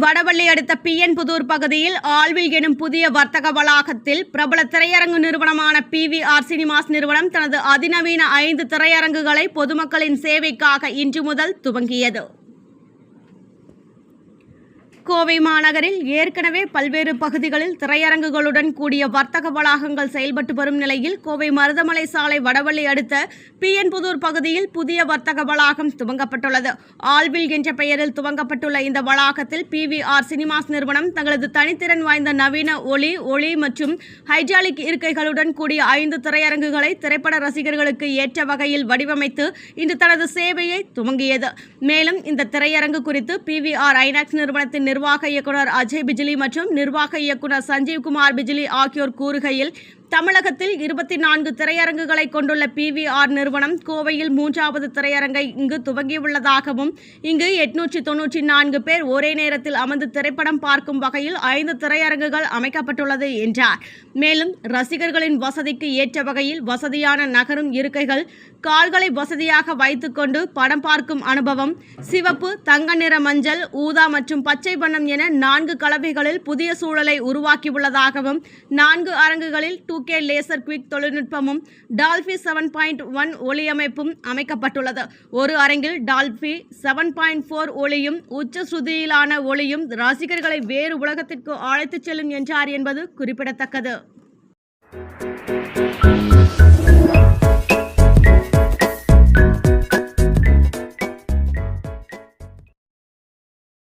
வடவள்ளி அடுத்த பிஎன்புதூர் பகுதியில் ஆல்வில் எனும் புதிய வர்த்தக வளாகத்தில் பிரபல திரையரங்கு நிறுவனமான PVR சினிமாஸ் நிறுவனம் தனது அதிநவீன 5 திரையரங்குகளை பொதுமக்களின் சேவைக்காக இன்று முதல் துவங்கியது. கோவை மாநகரில் ஏற்கனவே பல்வேறு பகுதிகளில் திரையரங்குகளுடன் கூடிய வர்த்தக வளாகங்கள் செயல்பட்டு வரும் நிலையில் கோவை மருதமலை சாலை வடவள்ளி அடுத்த பிஎன்புதூர் பகுதியில் புதிய வர்த்தக வளாகம் துவங்கப்பட்டுள்ளது. ஆல்வில் என்ற பெயரில் துவங்கப்பட்டுள்ள இந்த வளாகத்தில் PVR சினிமாஸ் நிறுவனம் தங்களது தனித்திறன் வாய்ந்த நவீன ஒளி மற்றும் ஹைட்ராலிக் இருக்கைகளுடன் கூடிய 5 திரையரங்குகளை திரைப்பட ரசிகர்களுக்கு ஏற்ற வகையில் வடிவமைத்து இன்று தனது சேவையை துவங்கியது. மேலும் இந்த திரையரங்கு குறித்து PVR ஐநாக்ஸ் நிறுவனத்தின் நிர்வாக இயக்குனர் அஜய் பிஜிலி மற்றும் நிர்வாக இயக்குனர் சஞ்சீவ்குமார் பிஜிலி ஆகியோர் கூறுகையில், தமிழகத்தில் 24 திரையரங்குகளை கொண்டுள்ள PVR நிறுவனம் கோவையில் 3வது திரையரங்கை இங்கு துவங்கியுள்ளதாகவும், இங்கு 894 பேர் ஒரே நேரத்தில் அமர்ந்து திரைப்படம் பார்க்கும் வகையில் 5 திரையரங்குகள் அமைக்கப்பட்டுள்ளது என்றார். மேலும் ரசிகர்களின் வசதிக்கு ஏற்ற வகையில் வசதியான நகரும் இருக்கைகள், கால்களை வசதியாக வைத்துக்கொண்டு படம் பார்க்கும் அனுபவம், சிவப்பு, தங்க நிற, மஞ்சள், ஊதா மற்றும் பச்சை வண்ணம் என 4 கலவைகளில் புதிய சூழலை உருவாக்கியுள்ளதாகவும், 4 அரங்குகளில் 2K லேசர் குவிக் தொழில்நுட்பமும் டால்பி 7.1 ஒளியமைப்பும் அமைக்கப்பட்டுள்ளது. ஒரு அரங்கில் டால்பி 7.4 ஒளியும் உச்ச ஸ்ருதியிலான ஒளியும் ரசிகர்களை வேறு உலகத்திற்கு அழைத்துச் செல்லும் என்றார் என்பது குறிப்பிடத்தக்கது.